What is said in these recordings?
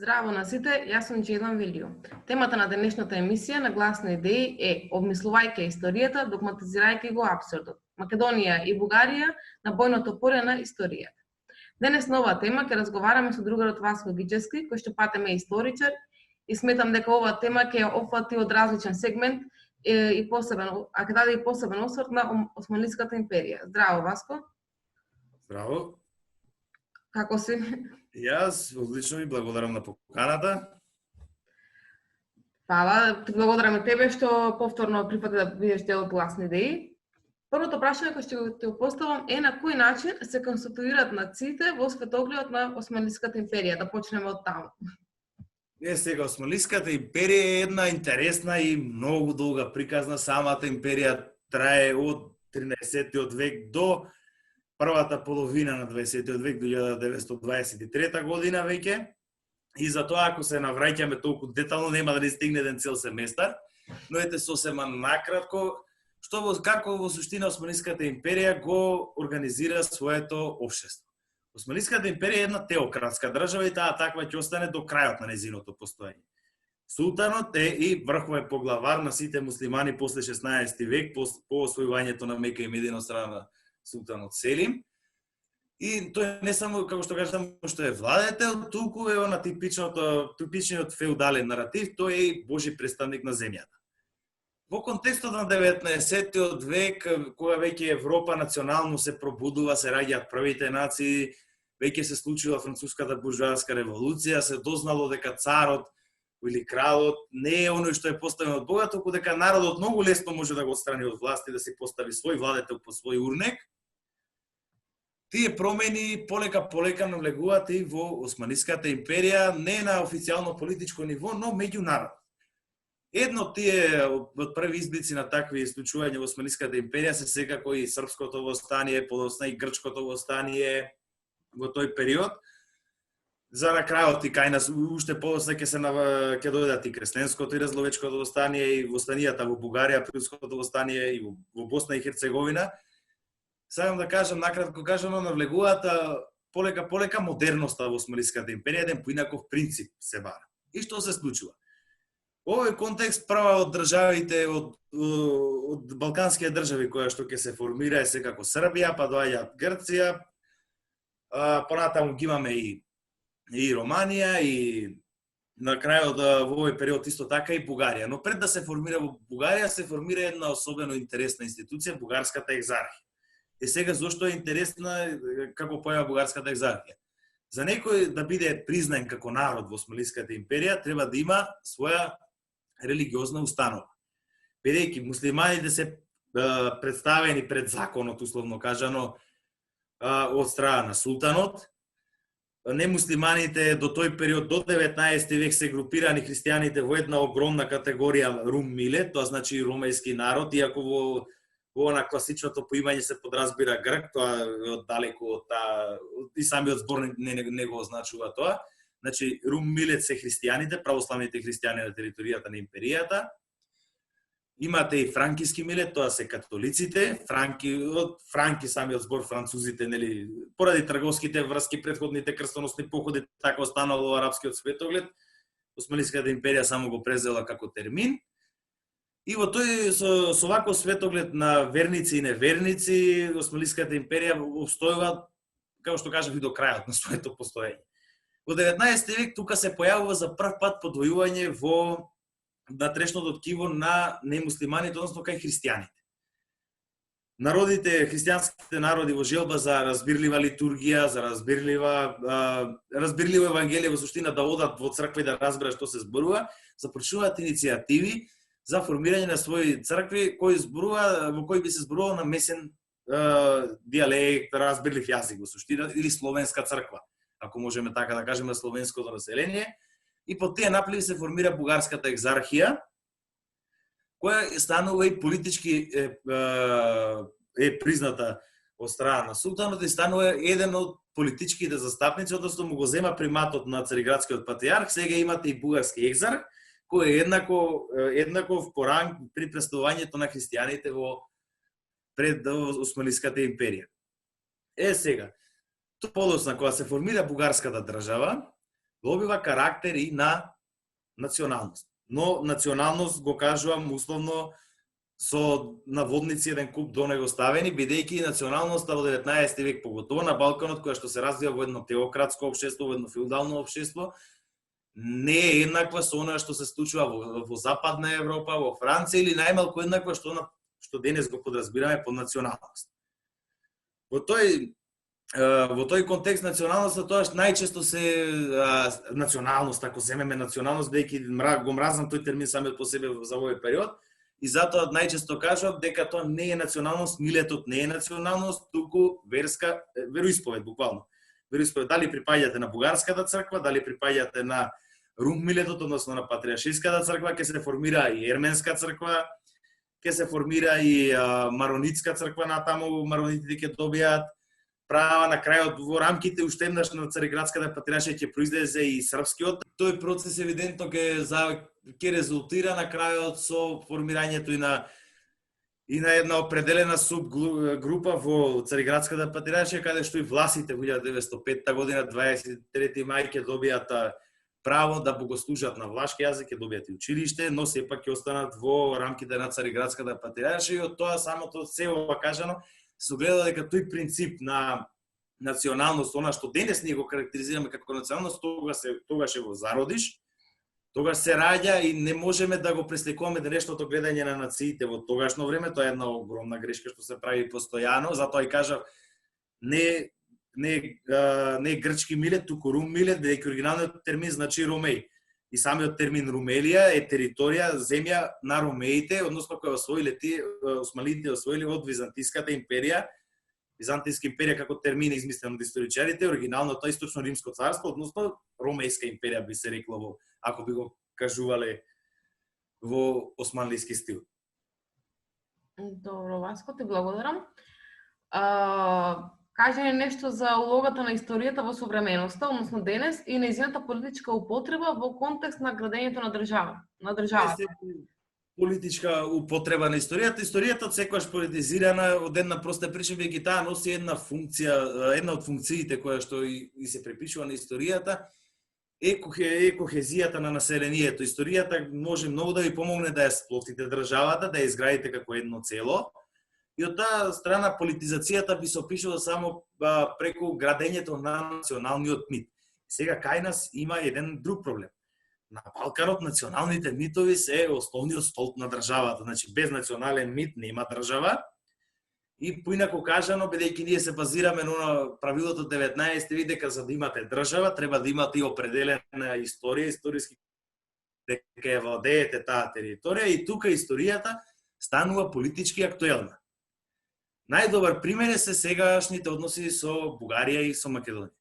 Здраво на сите, јас сум Джейлан Велио. Темата на денешната емисија на Гласни идеи е обмислувајќи историјата, догматизирајќи го апсурдот. Македонија и Бугарија на бојното поле на историјата. Денес на оваа тема ќе разговараме со другарот Васко Гиџевски, кој што патем е историчар и сметам дека оваа тема ќе ја опфати од различен сегмент и посебен, а ќе даде и посебен осврт на Османлиската империја. Здраво, Васко. Здраво. Како си? Јас одлично ви благодарам на поканата. Фала, ти благодарам и тебе што повторно прифати да бидеш дел од Гласни идеи. Првото прашање кој ќе ти го поставам е на кој начин се конституираат нациите во светогледот на Османлиската империја, да почнеме од таму. Сега Османлиската империја е една интересна и многу долга приказна. Самата империја трае од 13-тиот век до првата половина на 20-тиот век, до 1923 година веќе. И затоа, ако се навраќаме толку детално, нема да не стигне еден цел семестар. Но ете сосема накратко, како во суштина Османлиската империја го организира своето општество. Османлиската империја е една теократска држава и таа таква ќе остане до крајот на незиното постоење. Султанот е и врховен поглавар на сите муслимани после 16 век, по освојувањето на Мека и Медина од страна на Султанот Селим. И тој не само, како што кажам, што е владетел, туку е на типичниот феудален наратив, тој е и Божи представник на земјата. Во контекстот на 19-тиот век, кога веќе Европа национално се пробудува, се раѓаат првите нации, веќе се случила француската буржоаска револуција, се дознало дека царот или кралот не е оној што е поставен од Бога, туку дека народот многу лесно може да го отстрани од власт и да си постави свој владетел по свој урнек. Тие промени полека навлегуваат и во Османлиската империја, не на официјално политичко ниво, но меѓународно. Едно од тие од први изблици на такви случувања во Османлиската империја се секако и српското востание, подоцна и грчкото востание во тој период. За на крајот и кај нас уште подоцна ќе дојдат и кресленското и разловечкото востание и востанијата во Бугарија, Прилското востание и во Босна и Херцеговина. Сакам да кажам, накратко кажано, навлегуваат полека модерноста во Османлиската империја, еден поинаков принцип се бара. И што се случува? Во овој контекст прва од државите, од балканските држави која што ќе се формира е секако Србија, па доаѓа Грција, понатаму ги имаме и Романија, и на крајот во овој период исто така и Бугарија. Но пред да се формира во Бугарија, се формира една особено интересна институција, Бугарската екзархија. И сега зошто е интересна како појава Бугарската екзархија? За некој да биде признан како народ во Османлиската империја, треба да има своја религиозна установа. Бидејќи муслиманите се представени пред законот, условно кажано, од страна на султанот, немуслиманите до тој период, до 19 век, се групирани христијаните во една огромна категорија рум милет, тоа значи ромејски народ, иако во на класичното поимање се подразбира грк, тоа далеку од и самиот збор не го означува тоа. Значи, рум милет се христијаните, православните христијани на територијата на империјата. Имате и франкиски милет, тоа се католиците, франки самиот збор, французите, нели, поради трговските врски, предходните крстоносни походи, така останало арапскиот светоглед, Османлиската империја само го презела како термин. И во тој со ваков светоглед на верници и неверници, Османлиската империја обстојува, како што кажав, и до крајот на своето постоење. Во 19 век тука се појавува за прв пат подвојување во натрешното ткиво на немуслиманите, односно кај христијаните. Народите, христијанските народи во желба за разбирлива литургија, за разбирливо евангелие, во суштина да одат во црква и да разберат што се зборува, започнуваат иницијативи за формирање на своји цркви во кои би се зборувал на месен диалект, разбирлив јазик во суштина, или словенска црква, ако можеме така да кажеме, словенското население. И по тие напливи се формира Бугарската екзархија, која станува и политички е призната од страна на султанот и станува еден од политичките застапници, односно му го зема приматот на Цариградскиот патриарх. Сега имате и бугарски екзарх, кој е еднаков по ранг при представувањето на христијаните пред Османлиската империја. Сега, подоцна, кога се формира Бугарската држава, добива карактер и на националност. Но националност го кажувам условно со наводници еден куп до него ставени, бидејќи националноста во 19 век, поготово на Балканот, која што се развива во едно теократско општество, во едно феудално општество, не е еднаква со она што се случува во Западна Европа, во Франција или најмалку еднаква што денес го подразбираме под националност. Во тој контекст националноста тоа најчесто се националност, ако земеме националност, бидејќи го мразам тој термин самиот по себе за овој период, и затоа најчесто кажувам дека тоа не е националност, милетот не е националност, туку вероисповед буквално. Вероисповед, дали припаѓате на бугарската црква, дали припаѓате на руммилетот, односно на патриаршиската црква, ќе се формира и ерменска црква, ќе се формира и маронитска црква, натаму маронитите ќе добијат права, на крајот во рамките уште еднаш на Цариградската патриаршија ќе произлезе и српскиот. Тој процес евидентно ќе резултира на крајот со формирањето и на една определена субгрупа во Цариградската патриаршија, каде што и властите во 1905 година 23 мај ќе добијат право да богослужат на влашки јазик, ќе добијат и училиште, но сепак ќе останат во рамките на Цариградската патриаршија и од тоа самото се ова кажано се гледа дека тој принцип на националност, она што денес ние го карактеризираме како националност, тогаш е во зародиш, тогаш се раѓа и не можеме да го пресликуваме денешното гледање на нациите во тогашно време, тоа е една огромна грешка што се прави постојано, затоа и кажав не грчки милет, туку рум милет, бидејќи оригиналниот термин значи ромеј. И самиот термин Румелија е територија, земја на ромеите, односно која освоиле османите освоили од Византиската империја. Византиска империја како термин измислен од историчарите, оригинално тоа источно римско царство, односно ромејска империја би се рекло ако би го кажувале во османлиски стил. Добро, Васко, ти благодарам. Кажи ни нешто за улогата на историјата во современоста, односно денес, и нејзината политичка употреба во контекст на градењето на државата. Политичка употреба на историјата. Историјата секогаш политизирана од една проста причина, бидејќи таа носи една функција, една од функциите која што и се припишува на историјата е кохезијата на населението. Историјата може многу да ви помогне да ја сплотите државата, да ја изградите како едно цело. И од таа страна политизацијата би се опишува само преку градењето на националниот мит. Сега кај нас има еден друг проблем. На Балканот националните митови се основниот столб на државата. Значи без национален мит нема држава. И поинаку кажано, бидејќи ние се базираме на правилото 19 век дека за да имате држава треба да имате и определена историја, историски дека ја владеете таа територија и тука историјата станува политички актуелна. Најдобар пример се сегашните односи со Бугарија и со Македонија.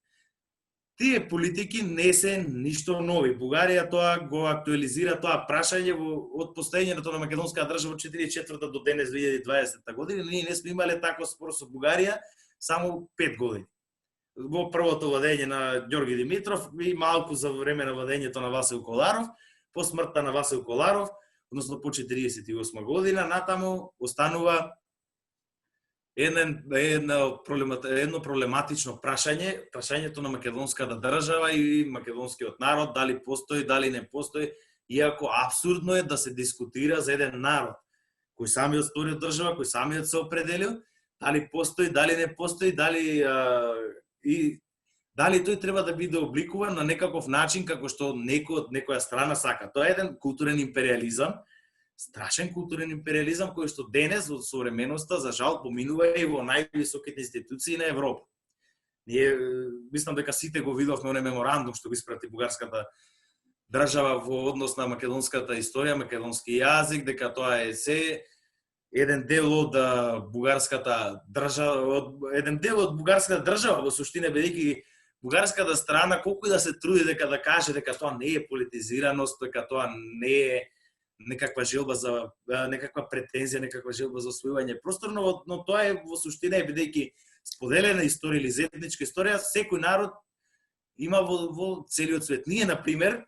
Тие политики не се ништо нови. Бугарија тоа го актуализира тоа прашање од постоењето на македонска држава од 44 до денес 2020 година. Ние не сме имале таков спор со Бугарија само 5 години. Во првото владење на Ѓорги Димитров и малку за време на владењето на Васил Коларов, по смртта на Васил Коларов, односно по 48 година, натаму останува едно проблематично прашање, прашањето на македонската држава и македонскиот народ, дали постои, дали не постои, иако абсурдно е да се дискутира за еден народ кој самиот створил држава, кој самиот се определил, дали постои, дали не постои, дали тој треба да биде обликуван на некаков начин како што некој од некоја страна сака. Тоа е еден културен империализам, страшен културен империализам кој што денес во современоста за жал поминува и во највисоките институции на Европа. Ние мислам дека сите го видовме оној меморандум што го испрати бугарската држава во однос на македонската историја, македонски јазик, дека тоа е се еден дел од бугарската држава, во суштина, бидејќи бугарската страна колку и да се труди дека да каже дека тоа не е политизираност, дека тоа не е некаква желба за некаква претензија, некаква желба за освојување простор, но тоа е во суштина бидејќи споделена историја или заедничка историја, секој народ има во целиот свет. Ние на пример,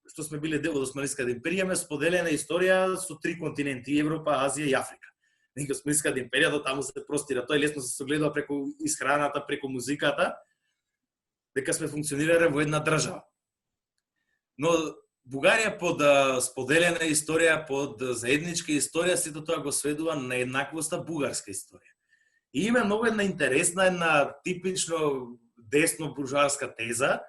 што сме биле дел од Османската империја, имаме споделена историја со 3 континенти: Европа, Азија и Африка. Нека Османската империја до таму се простира, тоа лесно се согледува преку исхраната, преку музиката, дека сме функционирале во една држава. Но Бугарија под споделена историја, под заедничка историја, сето тоа го сведува на еднаквоста бугарска историја. И има многу една интересна, една типично десно буржуарска теза,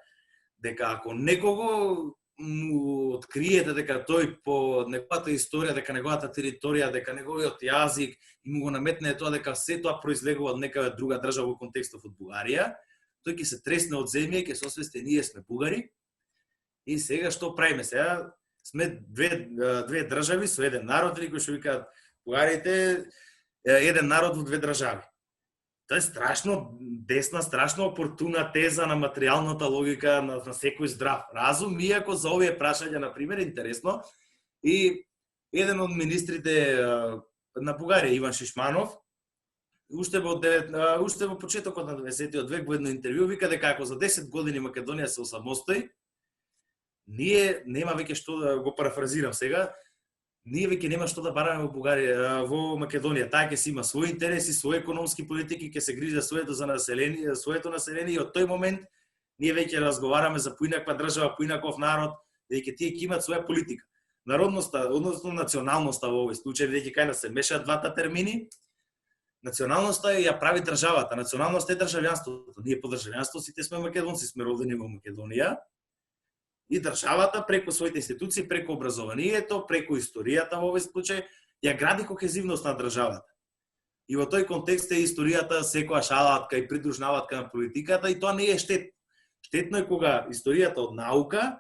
дека ако некого му откриете дека тој по неговата историја, дека неговата територија, дека неговиот јазик и му го наметне тоа дека се тоа произлегува од некоја друга држава во контекстов од Бугарија, тој ќе се тресне од земја и ќе се освести ние сме бугари. И сега што правиме? Сега сме две држави со еден народ, или кој што викаат бугарите, еден народ во две држави. Тоа е страшно десна, страшно опортуна теза на материјалната логика на секој здрав разум, иако за овие прашања, например, интересно, и еден од министрите на Бугарија, Иван Шишманов, уште во почетокот на 20-тиот век во едно интервју вика дека ако за 10 години Македонија се осамостои, ние нема веќе што да го парафразирам сега, ние веќе нема што да бараме во Бугарија, во Македонија. Таа ќе си има своји интереси, своји економски политики, ќе се грижи за своето население и од тој момент ние веќе разговараме за поинаква држава, поинаков народ, веќе тие ќе имаат своја политика. Народноста, односно националноста во овој случај, веќе кај нас се мешаат двата термини. Националноста ја прави државата, националноста е државјанството. Ние по државјанство сите сме македонци, сме родени во Македонија. И државата преку своите институции, преку образованието, преку историјата во овој случај, ја гради кохезивност на државата. И во тој контекст е историјата секоја алатка и придружнаватка на политиката, и тоа не е штетно. Штетно е кога историјата од наука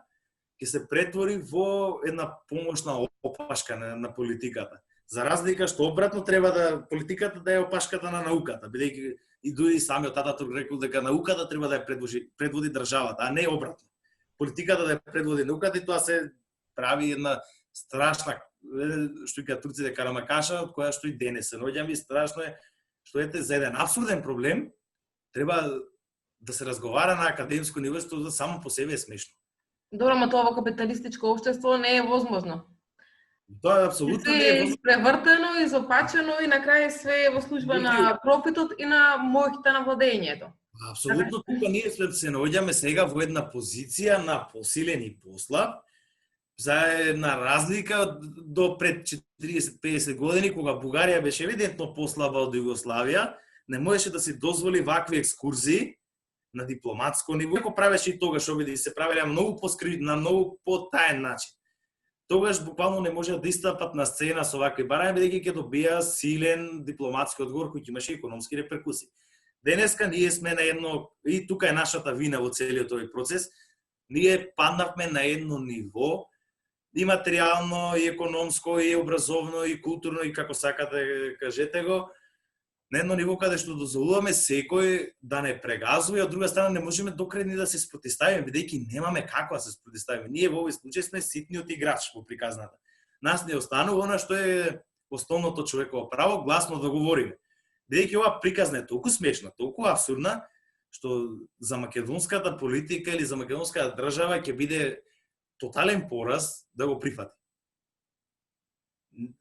ќе се претвори во една помошна опашка на политиката. За разлика што обратно треба да политиката да е опашката на науката, бидејќи и дури самиот Ататурк рекол дека науката треба да ја предводи државата, а не обратно. Политиката да ја предводи науката, и тоа се прави една страшна, што и турците карамакаша, од која што и денес се наоѓаме, и страшно е што ете за еден апсурден проблем треба да се разговара на академско ниво, што само по себе е смешно. Добро, ма тоа во капиталистичко општество не е возможно. Тоа апсолутно не е возможно. Испревртено, изопачено и на крај све е во служба на профитот и на моќта на владењето. Апсолутно, тука ние се наоѓаме сега во една позиција на посилен и послаб, за една разлика до пред 40-50 години, кога Бугарија беше евидентно послаба од Југославија, не можеше да си дозволи вакви екскурзии на дипломатско ниво, како правеше и тогаш обиди се правеле многу поскрит, на многу потаен начин. Тогаш буквално не можеа да истапат на сцена со вакви барања, бидејќи ќе добија силен дипломатски одговор кој ќе имаше економски реперкусии. Денеска ние сме на едно, и тука е нашата вина во целиот овој процес, ние паднавме на едно ниво, и материјално, и економско, и образовно, и културно, и како сакате кажете го, на едно ниво каде што дозволуваме секој да не прегазува, и од друга страна не можеме докрај да се спротиставиме, бидејќи немаме како да се спротиставиме. Ние во овој случај сме ситниот играч во приказната. Нас не останува она што е основното човеково право, гласно да говориме. Бидејќи ова приказна е толку смешна, толку абсурдна, што за македонската политика или за македонската држава ќе биде тотален пораз да го прифати.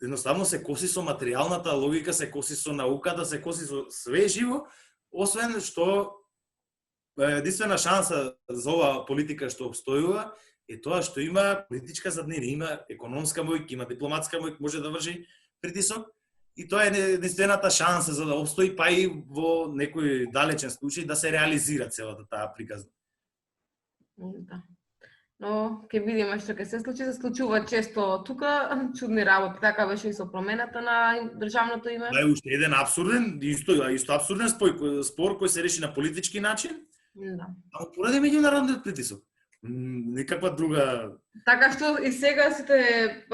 Едноставно се коси со материјалната логика, се коси со науката, се коси со све живо, освен што единствена шанса за оваа политика што обстојува е тоа што има политичка заднина, има економска моќ, има дипломатска моќ, може да врши притисок, и тоа е единствената шанса за да обстои, па и во некој далечен случај да се реализира целата таа приказна. Да. Но ќе видиме што ќе се случи. Се случува често тука чудни работи, така беше и со промената на државното име. Да, уште еден абсурден, исто абсурден спор кој се реши на политички начин. Да. А поради меѓународниот притисок. Никаква друга. Така што и сега сите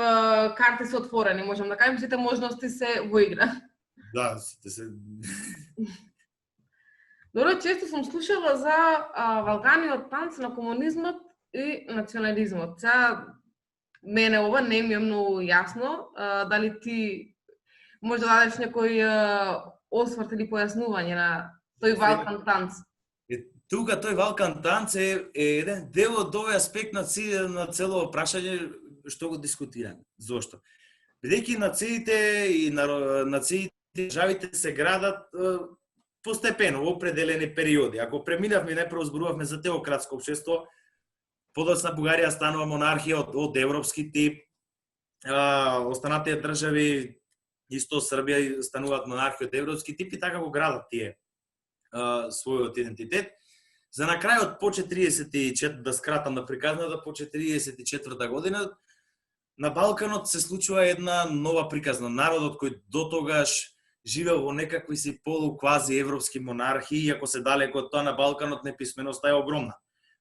карти се отворени, можам да кажем, сите можности се во игра. Да, сите се. Добро, често сум слушала за Валканиот танц на комунизмот и национализмот. Сега, мене ова не ми е многу јасно. Дали ти може да дадеш некој осврт или појаснување на тој Валкан танц? Тука тој Валкан танц е еден дел од овој аспект на цело прашање што го дискутираме. Зошто? Бидејќи нациите и нациите државите се градат постепено во определени периоди. Ако преминавме, најпрво зборувавме за теократско општество, Подоцна Бугарија станува монархија од европски тип. Останатите држави, исто Србија, стануваат монархија од европски тип и така го градат тие својот идентитет. За на крајот по 44, да скратам на приказната, по 44 година на Балканот се случува една нова приказна. Народот кој дотогаш живеел во некакви си полуквази европски монархии, иако се далеко од тоа, на Балканот неписменоста е огромна.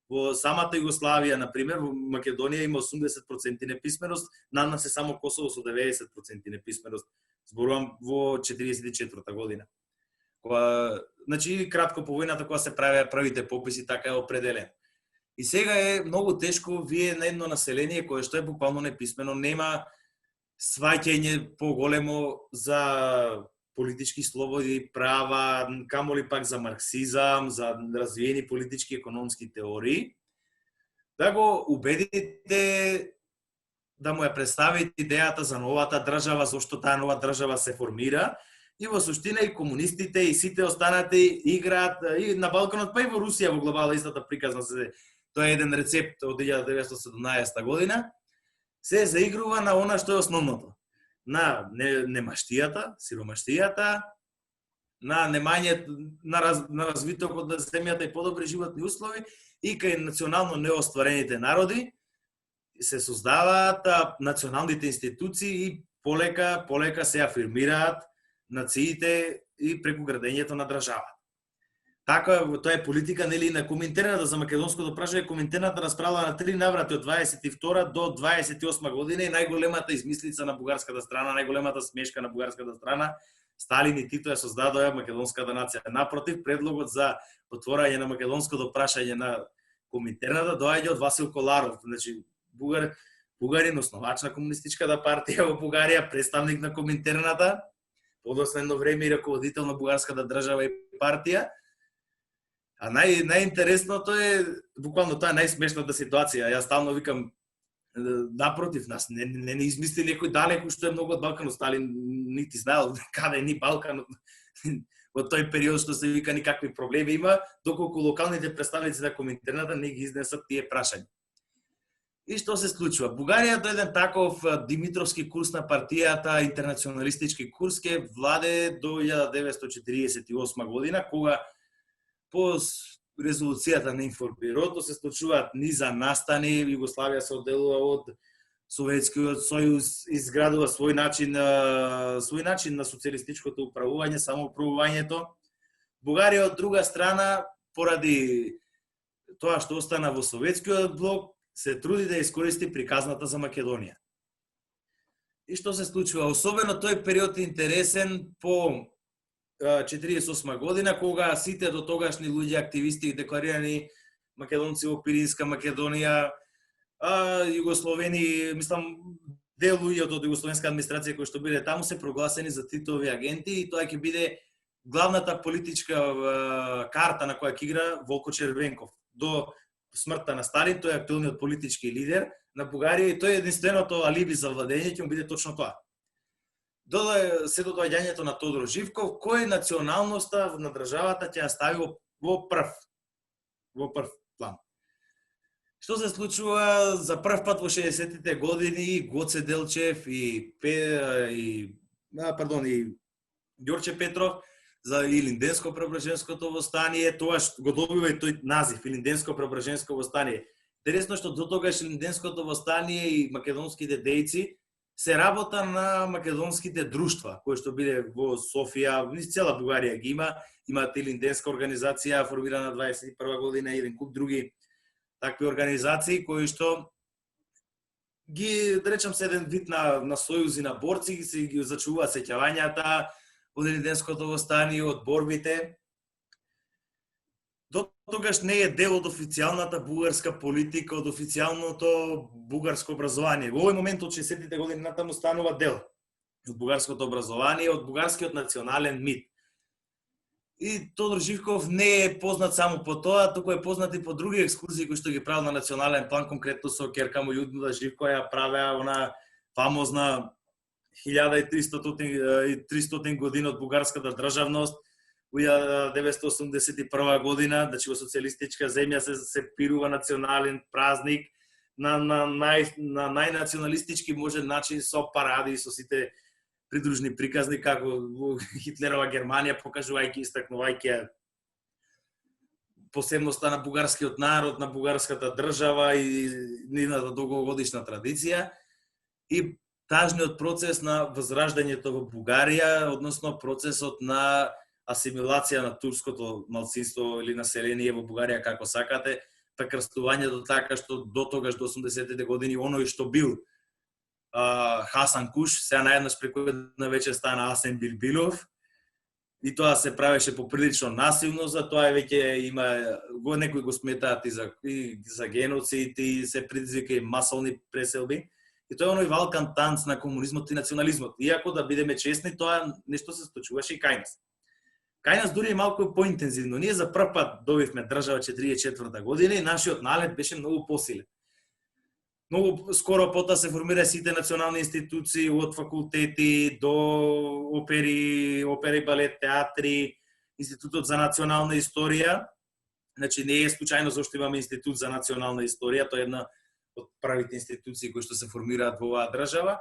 Во самата Југославија, например, во Македонија има 80% неписменост, над нас е само Косово со 90% неписменост. Зборувам во 44 година. Значи, кратко по војната, кога се правеа првите пописи, така е определен. И сега е многу тешко вие на едно население кое што е буквално неписмено, нема сваќање поголемо за политички слободи, права, камоли пак за марксизам, за развиени политички и економски теории, да го убедите да му ја представите идејата за новата држава, зошто таа нова држава се формира, и во суштина и комунистите и сите останати играат и на Балканот, па и во Русија во глобала истата приказна се. Тоа е еден рецепт од 1917 година. Се заигрува на она што е основното. На немаштијата, сиромаштијата, на на развитокот на земјата и подобри животни услови, и кај национално неостварените народи се создаваат националните институции и полека се афирмираат нациите и преку градењето на држава. Така, тоа е политика, нели, на Коминтерната за македонското прашање. Коминтерната расправила на 3 наврати од 22 до 28 година и најголемата измислица на бугарската страна, најголемата смешка на бугарската страна, Сталин и Тито ја создадоа македонската нација. Напротив, предлогот за отворање на македонското прашање на Коминтерната доаѓа од Васил Коларов, значи бугарин, основач на комунистичката партија во Бугарија, представник на Коминтерната, подоцна време и раководител на бугарската држава и партија. А најинтересното е, буквално тоа е најсмешната ситуација. Јас стално викам, напротив, нас не измисли некој далеко што е многу од Балканот. Сталин нити знаел каде ни Балканот во тој период, што се вика никакви проблеми има, доколку локалните представници на Коминтерната не ги изнесат тие прашања. И што се случува? Бугарија до еден таков димитровски курс на партијата, интернационалистички курс, ке владе до 1948 година, кога по резолуцијата на Информбирото се случуваат низа настани, Југославија се одделува од Советскиот сојуз, изградува свој начин на социјалистичкото управување, самоуправувањето. Бугарија од друга страна, поради тоа што остана во Советскиот блок, се труди да искористи приказната за Македонија. И што се случува? Особено тој период е интересен по 1948 година, кога сите до тогашни луѓе, активисти и декларирани македонци во Пиринска Македонија, југословени, мислам, дел луѓе од југословенска администрација кои што биле таму се прогласени за Титови агенти, и тоа ќе биде главната политичка карта на која ќе игра Волко Червенков. До смртта на Сталин, тој е актуелниот политички лидер на Бугарија и тој е единственото алиби за владење ќе му биде точно тоа. Се до доаѓањето на Тодор Живков, кој националноста на државата ќе ја стави во прв план. Што се случува за прв пат во 60-тите години? Гоце Делчев и Ѓорче Петров за Илинденско-Преображенското восстание, тоа го добива и тој назив, Илинденско-Преображенско восстание. Интересно што дотогаш Илинденското восстание и македонските дејци се работа на македонските друштва, кои што биле во Софија, низ цела Бугарија ги имаат Илинденска организација, формирана 21 година, и еден куп други такви организации, кои што ги, да речам, се еден вид на сојузи на борци, се ги зачуваат сеќавањата од Илинденското восстание, од борбите. До тогаш не е дел од официјалната бугарска политика, од официјалното бугарско образование. Во овој момент од 60-тите години натаму станува дел од бугарското образование, од бугарскиот национален мит. И Тодор Живков не е познат само по тоа, туку е познат и по други екскурзии кои што ги правил на национален план, конкретно со ќерка му Јудмила Живкова ја правеа она фамозна 1300 години од бугарската државност, 1981 година, значи во социјалистичка земја се пирува национален празник на најнационалистички може начин со паради, со сите придружни приказни како во Хитлерова Германија, покажувајќи, истакнувајќи посебноста на бугарскиот народ, на бугарската држава и нивната долгогодишна традиција и тажниот процес на возраждањето во Бугарија, односно процесот на асимилација на турското малцинство или население во Бугарија, како сакате, прекрастувањето така што до тогаш, до 80-те години, оној што бил Хасан Куш, сега наеднаш преку една вечер стана Асен Билбилов, и тоа се правеше поприлично насилно, за тоа веќе има, некои го сметаат и за геноцид, и се предизвика и масовни преселби. И тоа е оној валкан танц на комунизмот и национализмот. Иако, да бидеме честни, тоа нешто се случуваше и кај нас. Кај нас дури е малку поинтензивно. Ние за прв пат добивме држава 44-та година и нашиот налет беше многу посилен. Многу скоро пота се формира сите национални институции, од факултети до опери, балет, театри, Институтот за национална историја. Значи не е случајно зашто имаме Институт за национална историја, тоа е една од правите институции кои што се формираат во оваа држава.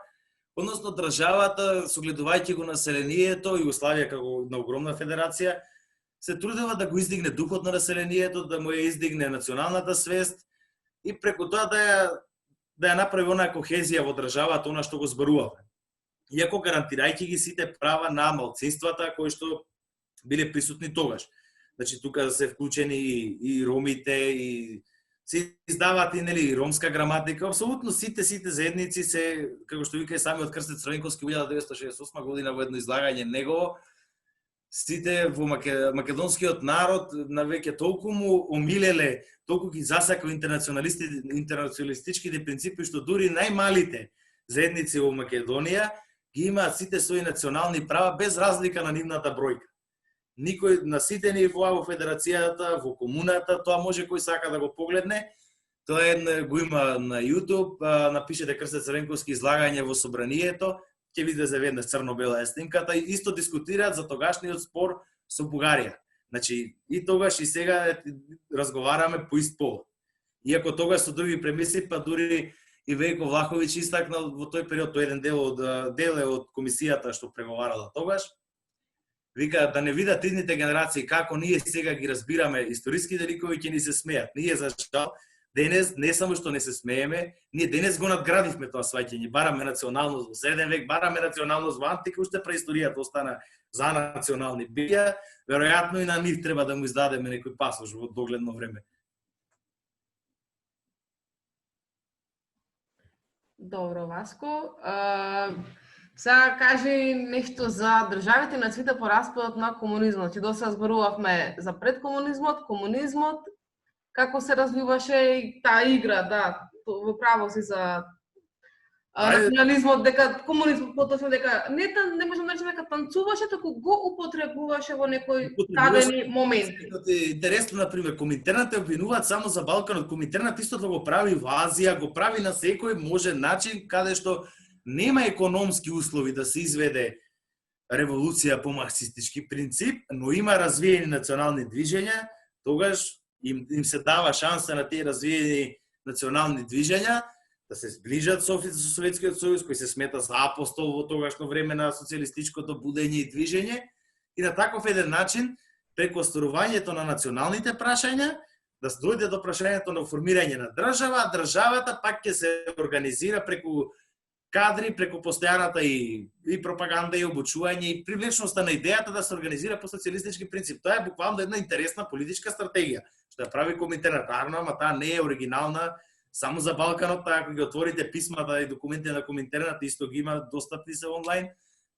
Односно, државата, согледувајќи го населението, Југославија како на огромна федерација, се трудела да го издигне духот на населението, да му ја издигне националната свест и преку тоа да ја направи онаа кохезија во државата, она што го зборуваме. Иако гарантирајќи ги сите права на малцинствата кои што биле присутни тогаш. Значи, тука се вклучени и ромите, и се издаваат и нели ромска граматика, апсолутно сите заедници се, како што вика и самиот Крстец Црвенковски во 1968 година во едно излагање негово, сите во македонскиот народ на веќе толку му омилеле, толку ги засака интернационалистичките принципи што дури најмалите заедници во Македонија ги имаат сите своји национални права без разлика на нивната бројка. Никој на сите нивоа во федерацијата, во комуната, тоа може кој сака да го погледне. Тоа го има на YouTube, напишете Крстец Црвенковски излагање во собранието, ќе видите за веднаш црно-бела е снимката и исто дискутираат за тогашниот спор со Бугарија. Значи и тогаш и сега разговараме по ист повод. Иако тогаш со други премисли, па дури и Вејко Влаховиќ истакнал во тој период, тој еден дел од комисијата што преговарала тогаш, вика да не видат идните генерации како ние сега ги разбираме историските ликови, ќе ни се смеат. Ние за жал денес не само што не се смееме, ние денес го надградивме тоа сваќање. Бараме националност во среден век, бараме националност во антика, уште преисторијата остана за национални бија. Веројатно и на нив треба да му издадеме некој пасош во догледно време. Добро, Васко. Сега кажи нешто за државите и нациите по распадот на комунизмот. Ти досега зборувавме за предкомунизмот, комунизмот, како се развиваше и таа игра, да, во право си за национализмот, дека комунизмот поточно дека не можам да речем дека танцуваше, туку го употребуваше во некои дадени моменти. Интересно, например, Коминтернат е обвинуваат само за Балканот. Коминтернат исто го прави во Азија, го прави на секој можен начин каде што нема економски услови да се изведе револуција по марксистички принцип, но има развиени национални движења, тогаш им се дава шанса на тие развиени национални движења да се зближат со Советскиот сојуз, кој се смета за апостол во тогашно време на социјалистичкото будење и движење, и на таков еден начин, преку остварувањето на националните прашања, да се дојде до прашањето на формирање на држава, државата пак ќе се организира преку кадри, преку постојаната и пропаганда и обучување и привлечноста на идејата да се организира по социјалистички принцип. Тоа е буквално една интересна политичка стратегија, што ја прави Коминтернат, ама таа не е оригинална само за Балканот, ако ги отворите писмата и документите на Коминтернат, исто ги има, достапни се онлайн,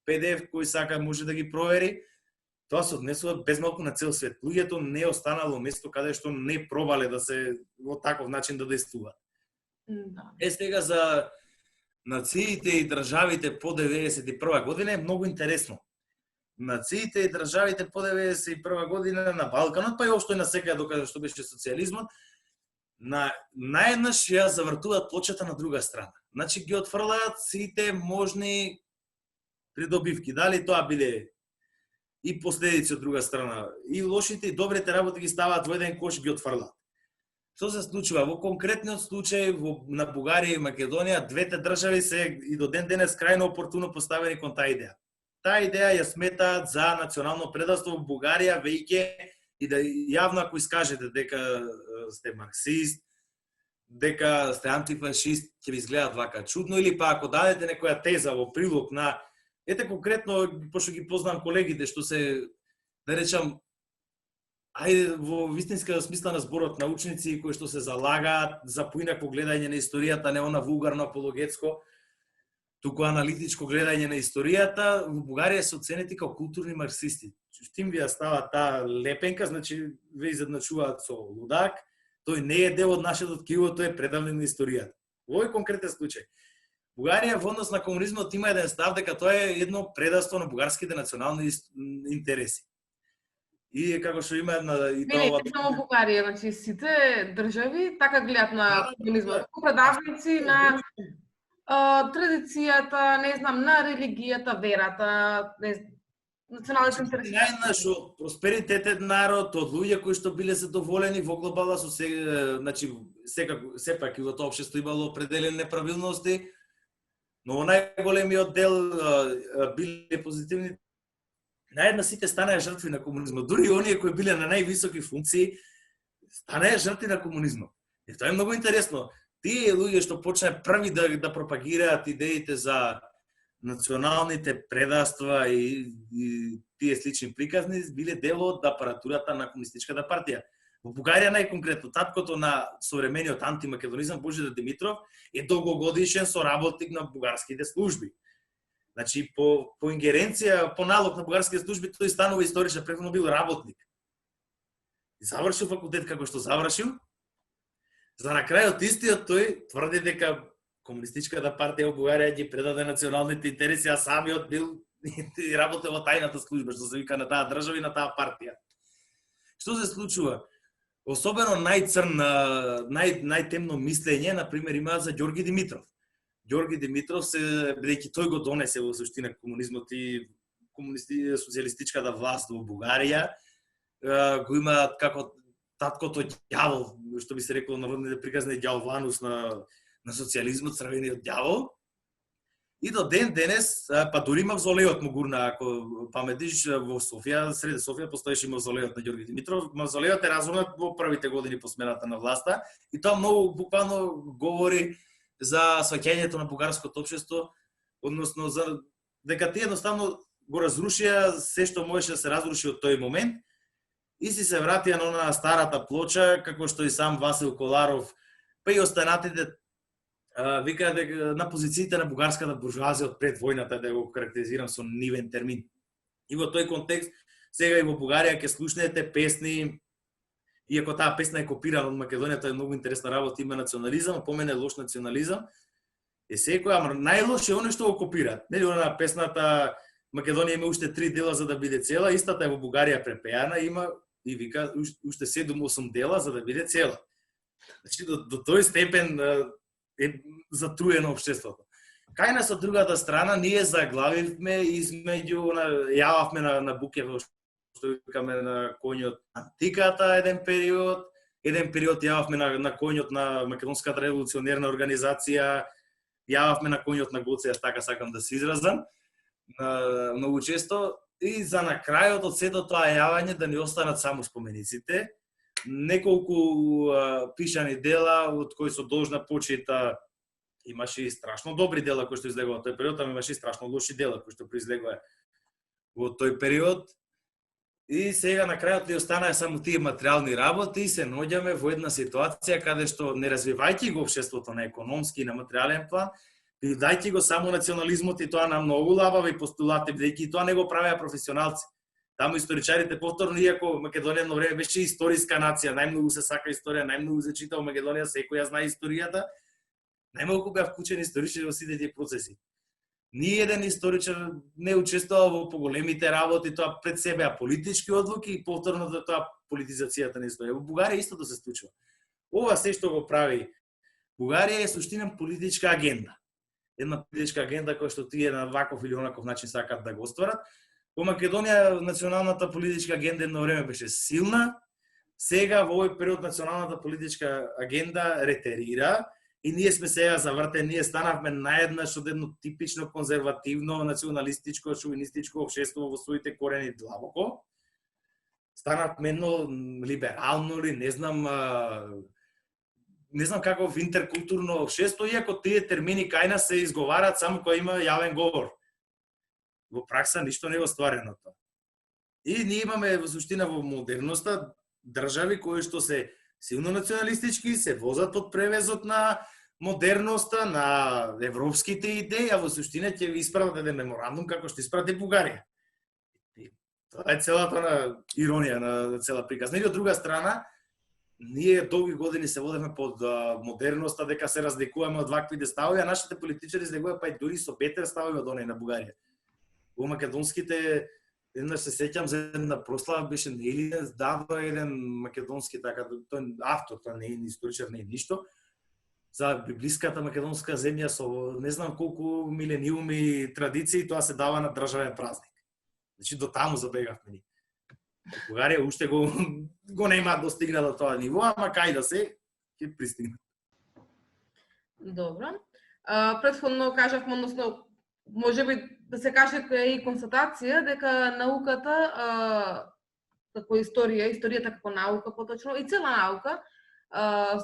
PDF, кој сака може да ги провери. Тоа се однесува безмалку на цел свет. Луѓето не останало место каде што не пробале да се во таков начин да действуваат. Сега за нациите и државите по 91 година е многу интересно. Нациите и државите по 91 година на Балканот, па и општо и на секаде докаде што беше социјализмот, наеднаш ја завртуваат плочата на друга страна. Значи ги отфрлаат сите можни придобивки. Дали тоа биде и последици од друга страна. И лошите и добрите работи ги ставаат во еден кош и ги отфрлаат. Што се случува? Во конкретниот случај на Бугарија и Македонија, двете држави се и до ден денес крајно опортуно поставени кон таа идеја. Таа идеја ја сметаат за национално предавство во Бугарија, веќе и да јавно ако искажете дека сте марксист, дека сте антифашист, ќе ви изгледаат вака чудно, или па ако дадете некоја теза во прилог на, ете конкретно, пошто ги познавам колегите што се, да речам, ајде во вистинска смисла на зборот научници кои што се залагаат за поинакво гледање на историјата, не она вулгарно апологетско, туку аналитичко гледање на историјата, во Бугарија се оценети како културни марксисти. Штим ви ја става таа лепенка, значи ве изедначуваат со лудак, тој не е дел од нашето ткиво, тој е предавник на историјата. Во овој конкретен случај, Бугарија во однос на комунизмот има еден став дека тоа е едно предавство на бугарските национални интереси. И како што има една и тоа не само Бугарија, значи сите држави така гледат на комунизмот, предавници на традицијата, не знам, на религијата, верата, националните интереси. Најнаш од просперитетен народ, од луѓе кои што биле задоволени во глобала со значи сепак и во тоа општество имало определени неправилности, но најголемиот дел биле позитивни. Наедна сите станаа жртви на комунизмот. Дури оние кои биле на највисоки функции станаа жртви на комунизмот. И тоа е многу интересно. Тие луѓе што почнаа први да пропагираат идеите за националните предавства и тие слични приказни биле дел од апаратурата на комунистичката партија. Во Бугарија најконкретно таткото на современиот антимакедонизам Божидар Димитров е долгогодишен соработник на бугарските служби. Значи по ингеренција, по налог на бугарските служби тој станува историчар, претходно бил работник. И завршил факултет како што завршил. За на крајот истиот тој тврди дека комунистичката партија во Бугарија ги предаде националните интереси, а самиот бил и работел во тајната служба, што се вика на таа држава и на таа партија. Што се случува? Особено најтемно мислење, например, има за Ѓорги Димитров. Ѓорги Димитров бидејќи тој го донесе во суштина комунизмот и социјалистичката власт во Бугарија, го има како таткото ѓавол, што би се рекло народните приказни ѓаволанус на социјализмот, црвениот ѓавол. И до ден денес, па дури мавзолеот му гурна, ако паметиш, во Софија, среде Софија постоеше мавзолеот на Ѓорги Димитров. Мавзолеот е разорнат во првите години по смената на власта и тоа многу буквално говори за сваќањето на бугарското општество, односно за дека тие едноставно го разрушија се што можеше да се разруши од тој момент и си се вратија на она старата плоча, како што и сам Васил Коларов, па и останатите викаат дека на позициите на бугарската буржуазија од пред војната, да го карактеризирам со нивен термин. И во тој контекст, сега и во Бугарија ќе слушнете песни, иако таа песна е копирана од Македонија, тоа е многу интересна работа, има национализам, по мене е лош национализам. Е секој, ама најлош е оној што го копираат. Нели она песната Македонија има уште 3 дела за да биде цела, истата е во Бугарија препеана, има и вика уште 7-8 дела за да биде цела. Значи до тој степен е затруено општеството. Кај нас од другата страна ние заглавивме измеѓу јававме на Букев, што викаме на коњот антиката еден период јававме на коњот на Македонската револуционерна организација, јававме на коњот на Гоце, така сакам да се изразам, многу често, и за на крајот од сето тоа јавање да ни останат само спомениците, неколку пишани дела од кои со должна почита имаше и страшно добри дела кои што излегува тој период, а имаше и страшно лоши дела кои што произлегува во тој период. И сега на крајот ни останаа само тие материјални работи и се наоѓаме во една ситуација каде што не развивајќи го општеството на економски и на материјален план, дајќи го само национализмот и тоа на многу лабави постулати, бидејќи тоа не го правеа професионалци. Таму историчарите повторно, иако Македонија едно време беше историска нација, најмногу се сака историја, најмногу се чита во Македонија, секој ја знае историјата, најмалку беа вклучени историчари во сите тие процеси. Ни еден историчар не учествувал во поголемите работи, тоа пред себе а политички одлуки и повторно да тоа политизацијата на историја. Во Бугарија истото се случува. Ова се што го прави Бугарија е суштина политичка агенда. Една политичка агенда која што тие на ваков или онаков начин сакаат да го остварат. Во Македонија националната политичка агенда едно време беше силна, сега во овој период националната политичка агенда ретерира и ние сме сега завртени, ние станавме наеднаш од едно типично конзервативно, националистичко, шовинистичко општество во своите корени длабоко. Станавме едно либерално или не знам каков интеркултурно општество, иако тие термини кај нас се изговарат само кога има јавен говор. Во пракса ништо не е остварено тоа. И ние имаме во суштина во модерноста држави кои што се силно националистички, се возат од превезот на модерноста, на европските идеи, а во суштина ќе ви исправат еден меморандум како што испрати Бугарија. И тоа е целата на иронија на цела приказна. И од друга страна, ние долги години се водеме под модерноста дека се разликуваме од вакви ставови, а нашите политичари излегуваат па и дури со бетер ставови од оние на Бугарија. Во македонските, еднаш се сеќам за една прослава, беше Неилин, давно еден македонски, така, тој автор, тоа не е историчар, не е ништо, за библиската македонска земја со не знам колку милениуми традиции, тоа се дава на државен празник. Значи, до таму забегавме ни. Бугарија уште го нема достигна до тоа ниво, ама кај да се, ќе пристигне. Добро. Претходно кажавме, односно, може би да се каже и констатација дека науката како историјата како наука поточно и цела наука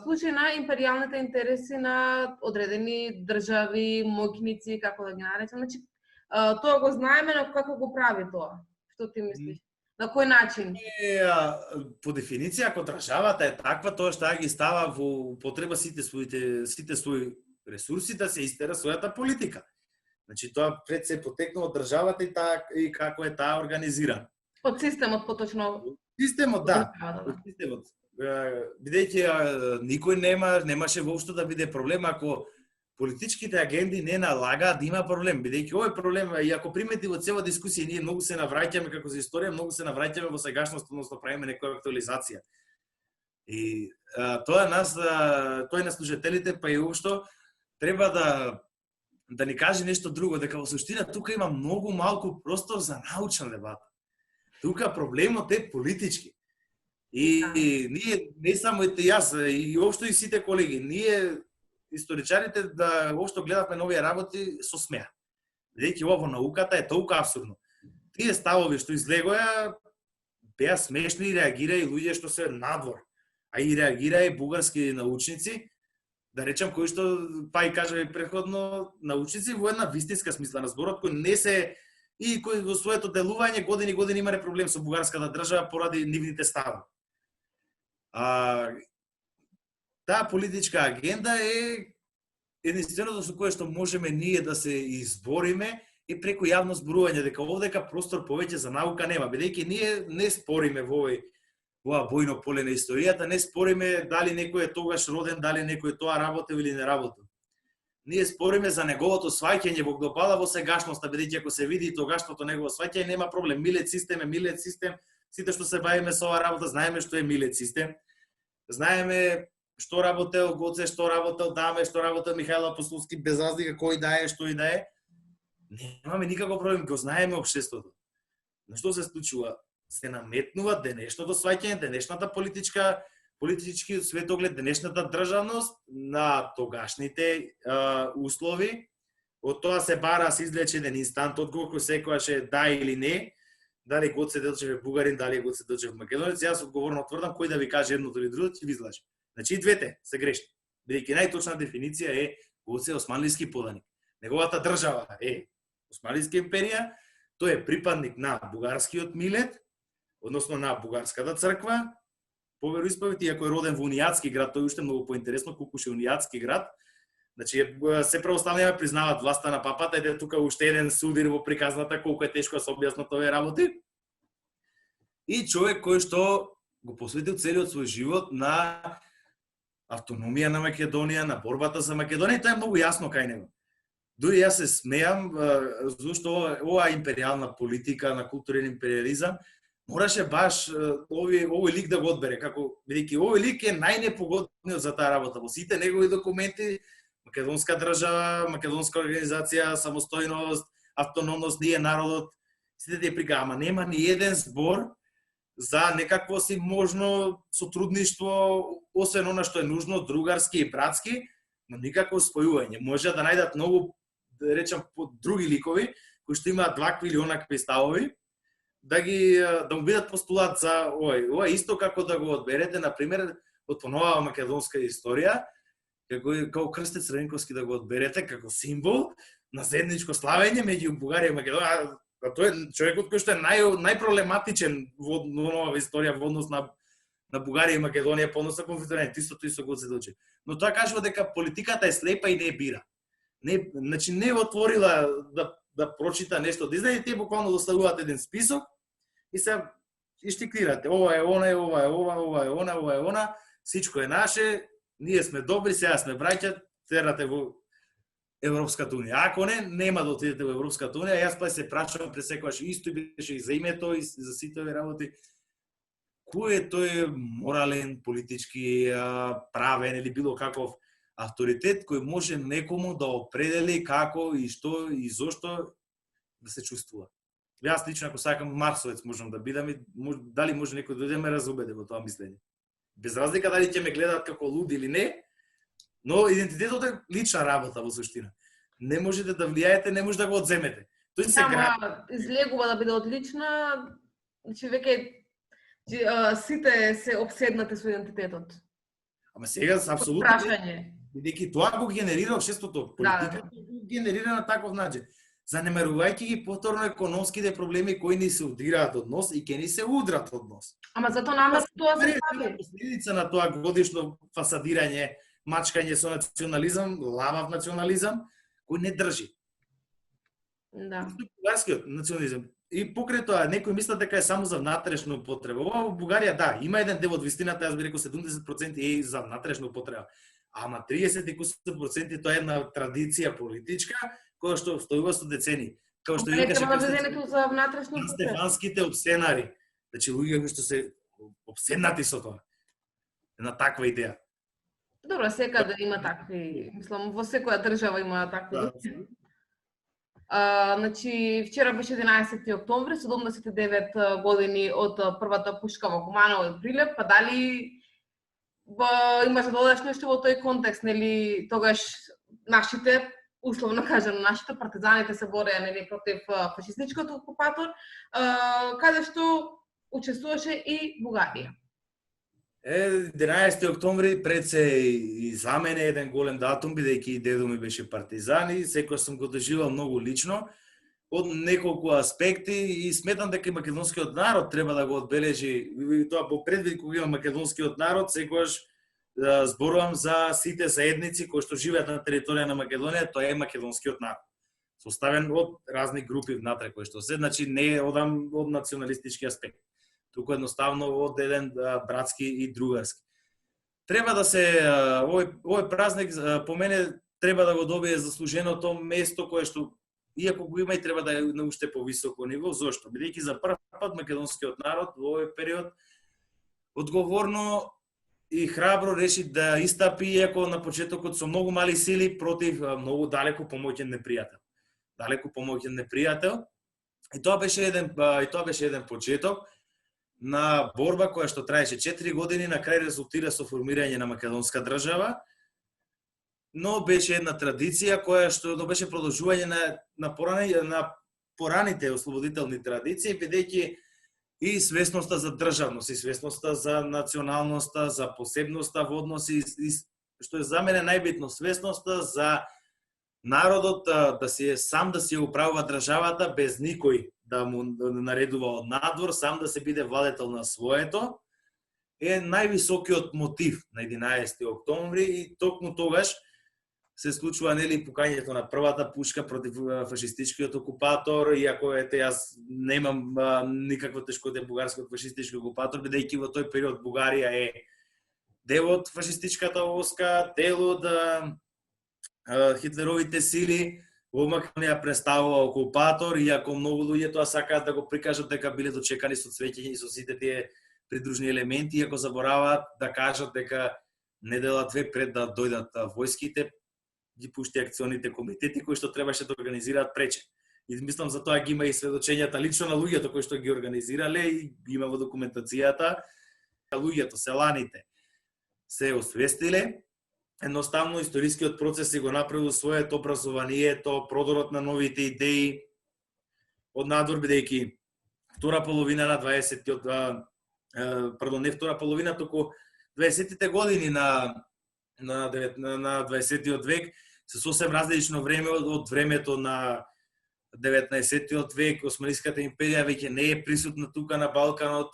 случај на империјалните интереси на одредени држави, моќници, како да ги наречам. Значи, тоа го знаеме, но како го прави тоа? Што ти мислиш? На кој начин? По дефиниција, ако државата е таква, тоа што ги става во употреба сите своји ресурси да се истера својата политика. Значи, тоа пред се потекнува од државата и како е таа организирана. Од системот поточно? Системот, да. Од системот. Бидејќи никој немаше воопшто да биде проблем ако политичките агенди не налагаат да има проблем, бидејќи овој проблем, и ако примети во цела дискусија, ние многу се навраќаме како за историја, многу се навраќаме во сегашност, односно правиме некоја актуализација. И тоа на слушателите, па и уопшто треба да ни каже нешто друго, дека во суштина тука има многу малку простор за научна дебата. Тука проблемот е политички. И ние, не само јас, и општо и сите колеги, ние, историчарите, да општо гледавме нови работи со смеа. Бидејќи ова во науката е толку абсурдно. Тие ставови што излегоја, беа смешни и реагира и луѓе што се надвор. А и реагира и бугарски научници, да речам, кои што, па и кажа претходно, научници во една вистинска смисла на зборот, кои не се, и кои во своето делување години имале проблем со бугарската држава поради нивните ставови. Таа политичка агенда е единственото со кое што можеме ние да се избориме и преку јавно зборување, дека овдека простор повеќе за наука нема, бидејќи ние не спориме во оваа бојно поле на историјата, не спориме дали некој е тогаш роден, дали некој тоа работел или не работел. Ние спориме за неговото сваќање во глобала во сегашноста, бидејќи ако се види тогашното негово сваќање, нема проблем. Милет систем е милет систем. Сите што се бавиме со оваа работа, знаеме што е милет систем. Знаеме што работел Гоце, што работел Даме, што работел Михаил Апостолски, без разлика кој да е, што и да е. Немаме никаков проблем, го знаеме општеството. Но што се случува? Се наметнува денешното сваќање, денешната политички светоглед, денешната државност на тогашните услови. Од тоа се бара се извлече еден инстант одговор кој секогаш е да или не. Дали Гоце Делчев е бугарин, дали Гоце Делчев е македонец, јас одговорно тврдам кој да ви каже едното или другото, ќе ви излаже. Значи и двете се грешни. Бидејќи најточна дефиниција е Гоце е османлиски поданик. Неговата држава е Османлиска империја, тој е припадник на бугарскиот милет, односно на бугарската црква, по вероисповед, иако е роден во унијатски град, тој уште многу поинтересно, колку е унијатски град. Значи, се православни признаваат власта на папата, ете тука уште еден судир во приказната, колку е тешко да се објаснат овие работи. И човек кој што го посветил целиот свој живот на автономија на Македонија, на борбата за Македонија, и тоа е многу јасно кај него. Дури јас се смеам, зашто оваа империјална политика на културен империализам мораше баш овој лик да го одбере, како бидејќи овој лик е најнепогодниот за таа работа. Во сите негови документи, македонска држава, македонска организација, самостојност, автономност, ние народот, Сите тие прика, ама нема ни еден збор за некакво си можно сотрудништво, освен она што е нужно, другарски и братски, но никакво спојување. Може да најдат многу, да речам, други ликови, кои што имаат вакви или онакви ставови, да му бидат постулат за овој. Ова е исто како да го одберете, например, од понова македонска историја, како крстец Ренковски да го одберете како символ на заедничко славење меѓу Бугарија и Македонија. Тој е човекот кој што е најпроблематичен во новата историја во однос на Бугарија и Македонија по однос на конфедерација, истото и со Гоце Делчев. Но тоа кажува дека политиката е слепа и не бира. Значи не отворила да прочита нешто, да издаде, тие буквално доставуваат еден список и се иштиклирате. Ова е она, ова е ова, ова е она, ова е она, сичко е наше, ние сме добри, сега сме браќа, терате во Европската унија. Ако не, нема да отидете во Европската унија. Јас па се прашувам пред секогаш исто беше и за името и за сите овие работи. Кој е тој морален, политички, правен или било каков авторитет кој може некому да определи како и што и зошто да се чувствува? Јас лично ако сакам марсовец можам да бидам и дали може некој да ме разубеде во тоа мислење. Без разлика дали ќе ме гледаат како луд или не, но идентитетот е лична работа во суштина. Не можете да влијаете, не може да го одземете. Тој се Ама излегува да биде одлична, значи веќе сите се обседнати со идентитетот. Ама сега апсолутно Прашање. бидејќи тоа го генерира општеството, политиката го генерира на таков начин. Занемарувајќи ги повторно економските проблеми кои ни се удираат од нос и ќе ни се удрат од нос. Ама затоа намерно тоа се прави. Последица на тоа годишно фасадирање, мачкање со национализам, лавав национализам, кој не држи. Да. Бугарскиот национализам. И покрај тоа, некои мислат дека е само за внатрешна употреба. Ова во Бугарија, да, има еден дел од вистината, јас би рекол 70% е за внатрешна употреба. Ама 30% тоа е една традиција политичка, која што обстојува со децени. Како што викаше за внатрешна употреба. Стефанските обсенари. Значи луѓе кои што се обседнати со тоа. Една таква идеја. Добро, секаде има такви, мислам, во секоја држава има такви. Значи, вчера беше 11 октомври, 79 години од првата пушка во Куманово и Прилеп, па дали имаш да додаш нешто во тој контекст, нели, тогаш нашите, условно кажано, нашите партизаните се бореа, нели, против фашистичкиот окупатор, каде што учествуваше и Бугарија. 11 октомври пред се и за мене еден голем датум, бидејќи и дедо ми беше партизан и секој сум го доживал многу лично од неколку аспекти и сметам дека и македонскиот народ треба да го одбележи. И тоа по предвид кога има македонскиот народ, секогаш зборувам за сите заедници кои што живеат на територија на Македонија, тоа е македонскиот народ. Составен од разни групи внатре кои што се, значи не одам од националистички аспект. Туку едноставно од еден братски и другарски. Треба да се овој празник по мене треба да го добие заслуженото место кое што иако го има и треба да е на уште повисоко ниво. Зошто? Бидејќи за прв пат македонскиот народ во овој период одговорно и храбро реши да истапи, иако на почетокот со многу мали сили против многу далеку помоќен непријател. Далеку помоќен непријател. И тоа беше еден почеток на борба која што траеше 4 години, на крај резултира со формирање на македонска држава, но беше една традиција која што беше продолжување на пораните ослободителни традиции, бидејќи и свесноста за државност, и свесноста за националноста, за посебноста во односи, што е за мене најбитно, свесноста за народот да си сам да си управува државата без никој да му наредува од надвор, сам да се биде владетел на своето, е највисокиот мотив на 11 октомври и токму тогаш се случува нели пукањето на првата пушка против фашистичкиот окупатор, иако јас немам никаква тешкота бугарскиот фашистички окупатор, бидејќи во тој период Бугарија е дел од фашистичката войска, дел од хитлеровите сили. Во Македонија представува окупатор, иако многу луѓе тоа сакаат да го прикажат дека биле дочекани со цвеќе и со сите тие придружни елементи, иако забораваат да кажат дека недела две пред да дојдат војските, ги пушти акционите комитети кои што требаше да организираат прече. И мислам за тоа ги има и сведочењата лично на луѓето кои што ги организирале и ги има во документацијата. Луѓето, селаните се освестиле, едноставно историскиот процес си го направил своето образованието, продорот на новите идеи од надвор, бидејќи втора половина на 20-тиот, не втора половина, туку 20-тите години на 20-тиот век се сосем различно време од времето на 19-тиот век. Османската империја веќе не е присутна тука на Балканот.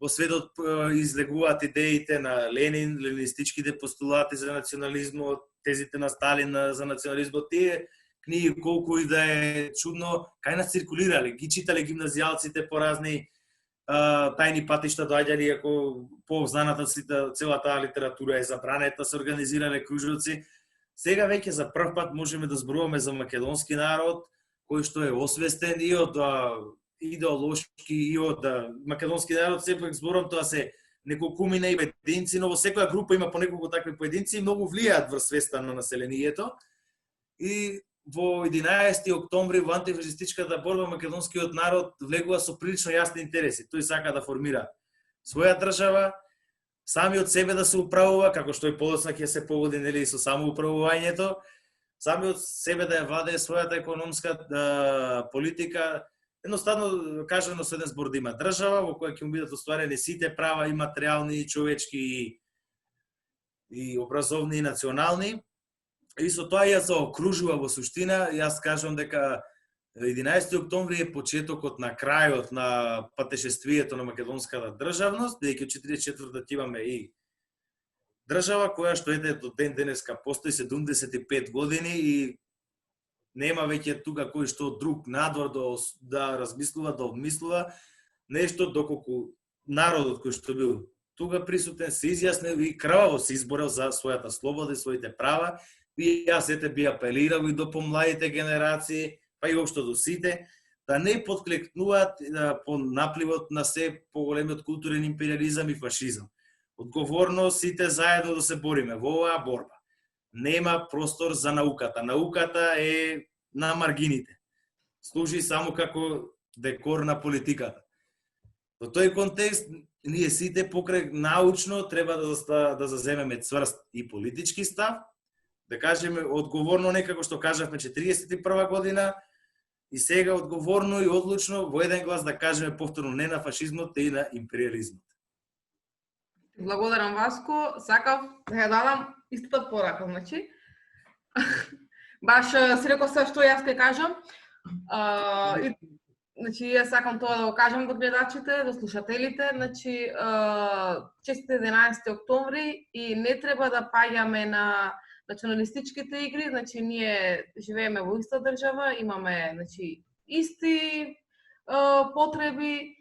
Во светот излегуваат идеите на Ленин, ленинистичките постулати за национализмот, тезите на Сталин за национализмот. Тие книги, колку и да е чудно, кај нас циркулирале, ги читале гимназијалците по разни тајни патишта доаѓали, ако по-знаната цела таа литература е забранета, се организирале кружоци. Сега веќе за прв пат можеме да зборуваме за македонски народ, кој што е освестен и од идеолошки и од македонски народ. Сепак зборам, тоа се неколкумина и поединци, но во секоја група има по неколку такви поединци и многу влијаат врз свеста на населението. И во 11 октомври во антифашистичката борба македонскиот народ влегува со прилично јасни интереси. Тој сака да формира своја држава, сами од себе да се управува, како што и подоцна ќе се погоди нели со самоуправувањето, сами од себе да ја владее својата економска политика. Едноставно кажано со еден збор да има држава во која ќе му бидат остварени сите права и материјални, и човечки, и образовни, и национални. И со тоа ја заокружува во суштина. Јас кажам дека 11 октомври е почетокот на крајот на патешествието на македонската државност, бидејќи 44-та имаме и држава која што ете до ден денеска постои 75 години и нема веќе тука кој што друг надвор да размислува, да обмислува нешто, доколку народот кој што бил тука присутен се изјаснил и крваво се изборел за својата слобода и своите права. И јас би апелирал и до помладите генерации, па и општо до сите, да не подклекнуваат по напливот на се поголемиот културен империализам и фашизам. Одговорно сите заедно да се бориме во оваа борба. Нема простор за науката. Науката е на маргините. Служи само како декор на политиката. Во тој контекст, ние сите покрај научно треба да заземеме цврст и политички став, да кажеме одговорно некако што кажавме 41 година и сега одговорно и одлучно во еден глас да кажеме повторно не на фашизмот и на империализмот. Благодарам, Васко. Сакав да ја дадам истата порака, значи. Баш си рекол се што јас ќе кажам. Значи, јас сакам тоа да го кажам до гледачите, до слушателите. Значи, честит 11 октомври и не треба да паѓаме на националистичките игри. Значи, ние живееме во иста држава, имаме, значи, исти потреби,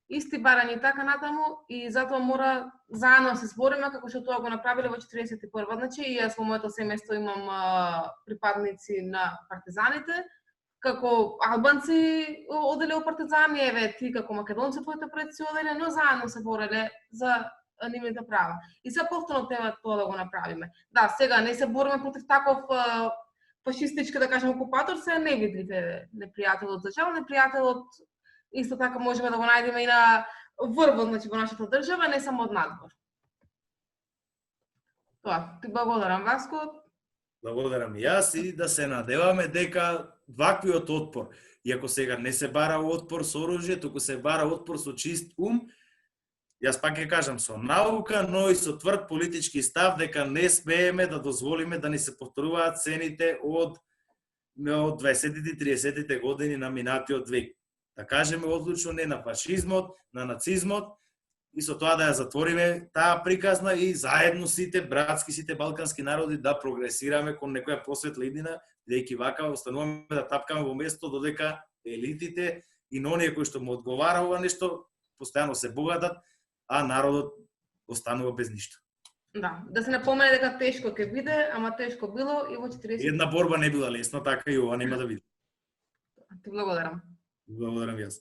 исти барања и така натаму, и затоа мора заедно да се збориме како што тоа го направиле во 41-а. Значи, и јас во моето семејство имам припадници на партизаните, како албанци оделе во партизани, еве ти како македонци твоите предци оделе, но заедно се бореле за нивните права. И се повторно треба тоа да го направиме. Да, сега не се бориме против таков фашистички, да кажем, окупатор, се невидлив е непријателот за жал, непријателот исто така можеме да го најдеме и на врвот, значи, во нашата држава, не само од надвор. Тоа, ти благодарам, Васко. Благодарам и јас и да се надеваме дека ваквиот отпор, иако сега не се бара отпор со оружје, туку се бара отпор со чист ум, јас пак ќе кажам со наука, но и со тврд политички став дека не смееме да дозволиме да ни се повторуваат сцените од 20-тите и 30-тите години на минатиот век. Да кажеме одлучно не на фашизмот, на нацизмот и со тоа да ја затвориме таа приказна и заедно сите братски, сите балкански народи да прогресираме кон некоја посветла иднина, бидејќи вака остануваме да тапкаме во место додека елитите и оние кои што му одговара ова нешто постојано се богатат, а народот останува без ништо. Да се напомене дека тешко ќе биде, ама тешко било и во 40. Една борба не била лесна, така и ова нема да биде. Ти благодарам. Благодарам јас.